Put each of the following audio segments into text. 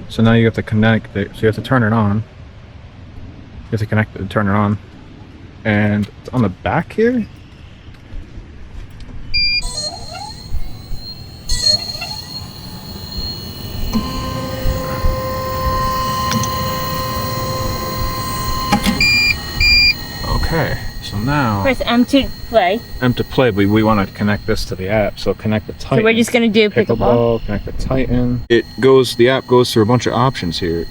So now you have to connect it. So you have to turn it on. You have to connect it and turn it on. And it's on the back here. Okay, so now press M to play. M to play, but we want to connect this to the app. So connect the Titan. So we're just gonna do pickleball. Connect the Titan. The app goes through a bunch of options here.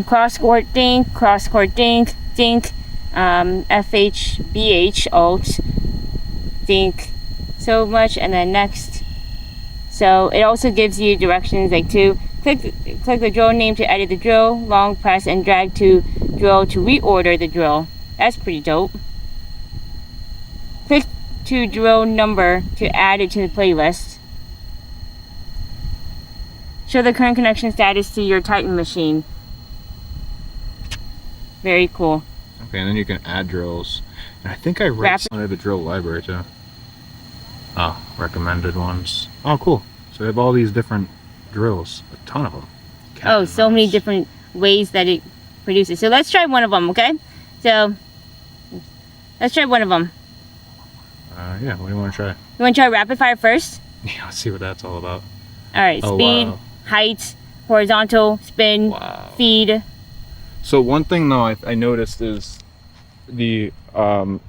Cross court dink, dink, FH, BH, alt, dink, so much, and then next. So it also gives you directions like to click the drill name to edit the drill, long press and drag to drill to reorder the drill. That's pretty dope. Click to drill number to add it to the playlist. Show the current connection status to your Titan machine. Very cool. Okay, and then you can add drills. And I think I read some of the drill library too. Oh, recommended ones. Oh, cool. So they have all these different drills. A ton of them. Oh, so many different ways that it produces. So let's try one of them, okay? So, let's try one of them. Yeah, what do you want to try? You want to try rapid fire first? Yeah, let's see what that's all about. Alright, speed, height, horizontal, spin, feed. So one thing though I noticed is the from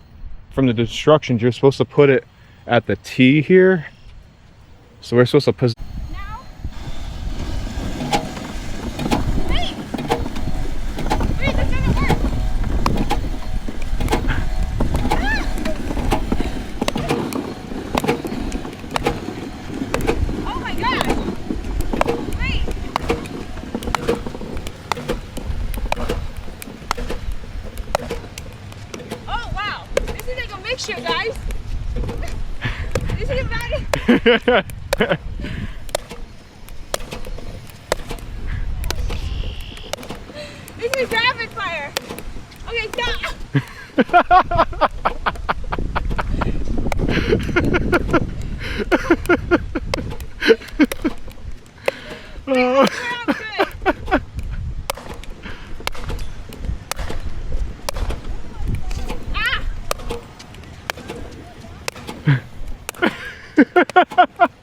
the instructions you're supposed to put it at the T here. So we're supposed to put guys. This is bad. This is rapid fire. Okay, stop. Oh.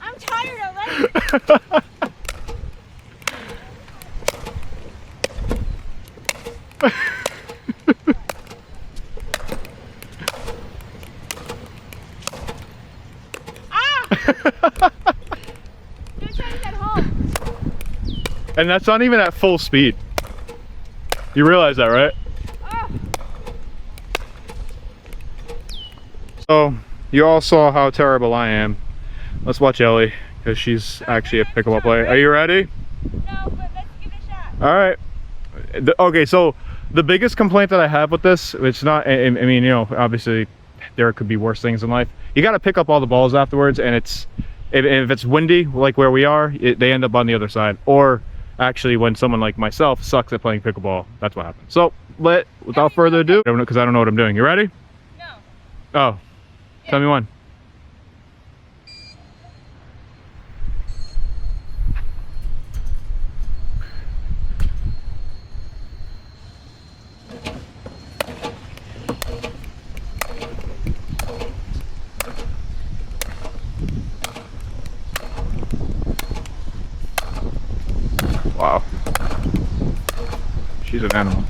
I'm tired already. And that's not even at full speed. You realize that, right? So, you all saw how terrible I am. Let's watch Ellie, because she's actually a pickleball player. Are you ready? No, but let's give it a shot. Alright. Okay, so the biggest complaint that I have with this, it's not, I mean, you know, obviously there could be worse things in life. You got to pick up all the balls afterwards, and it's, if it's windy, like where we are, they end up on the other side. Or actually when someone like myself sucks at playing pickleball, that's what happens. So, without further ado, because I don't know what I'm doing. You ready? No. Oh. Yeah. Tell me one. Wow. She's an animal.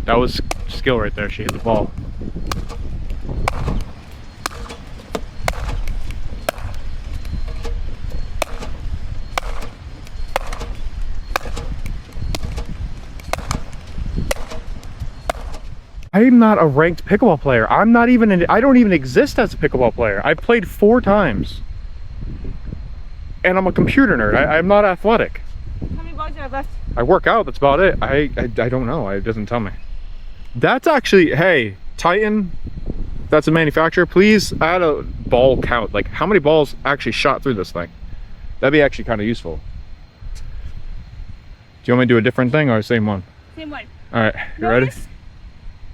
That was skill right there. She hit the ball. I'm not a ranked pickleball player. I don't even exist as a pickleball player. I've played 4 times. And I'm a computer nerd. I'm not athletic. How many balls do I have left? I work out, that's about it. I don't know, it doesn't tell me. That's actually, hey, Titan, that's a manufacturer, please add a ball count. Like, how many balls actually shot through this thing? That'd be actually kind of useful. you want me to do a different thing or the same one? Same one. All right, you ready?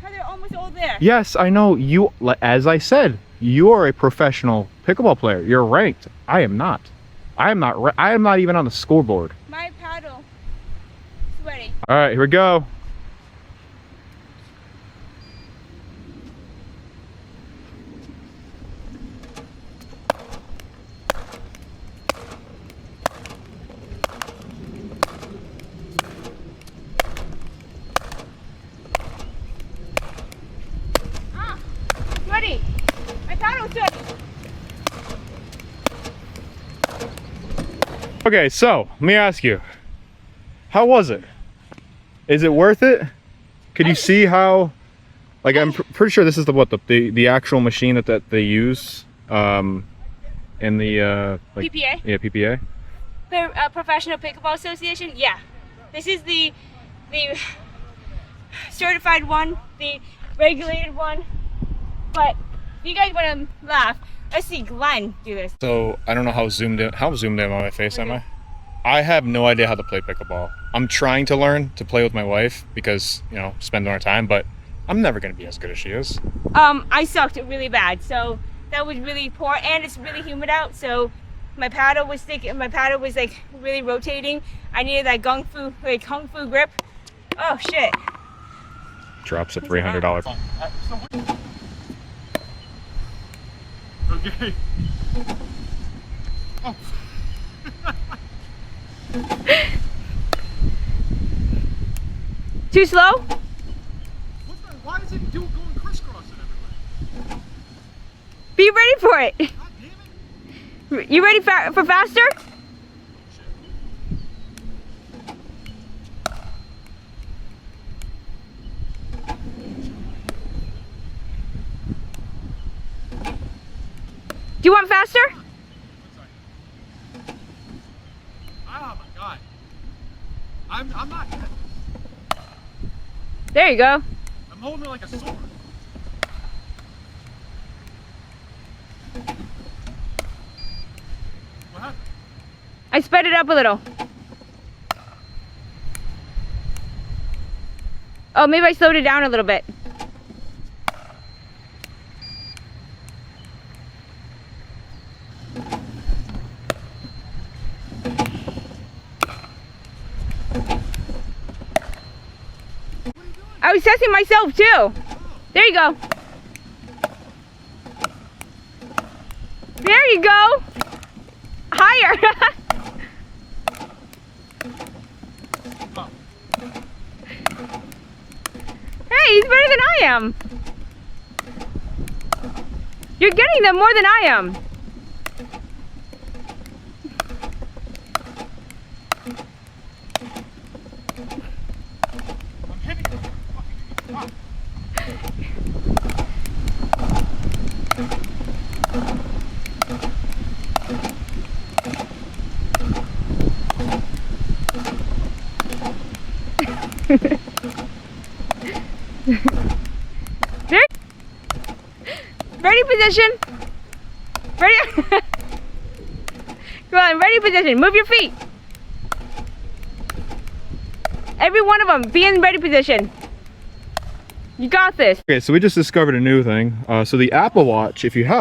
How they're almost all there. Yes, I know. You, as I said, you are a professional pickleball player. You're ranked. I am not. I am not. I am not even on the scoreboard. My paddle is ready. All right, here we go. Ready. My paddle's ready. Okay, so let me ask you, how was it? Is it worth it? Could you see how? Like, I'm pretty sure this is the actual machine that they use in the like, PPA. Yeah, PPA. Professional Pickleball Association. Yeah, this is the certified one, the regulated one. But if you guys want to laugh, let's see Glenn do this. So I don't know how zoomed in on my face am I? I have no idea how to play pickleball. I'm trying to learn to play with my wife because, you know, spending our time, but I'm never gonna be as good as she is. I sucked really bad, so that was really poor, and it's really humid out, so my paddle was like really rotating. I needed that kung fu grip. Oh shit. Drops a $300. Okay. Oh. Too slow? Why is it going crisscrossing everywhere? Be ready for it. God damn it. You ready for faster? Do you want faster? Oh my god. I'm not good. There you go. I'm holding it like a sword. What happened? I sped it up a little. Oh, maybe I slowed it down a little bit. I was testing myself too. There you go. There you go. Higher. Hey, he's better than I am. You're getting them more than I am. There. Ready position. Ready. Come on, ready position. Move your feet. Every one of them, be in ready position. You got this. Okay, so we just discovered a new thing. So the Apple Watch, if you have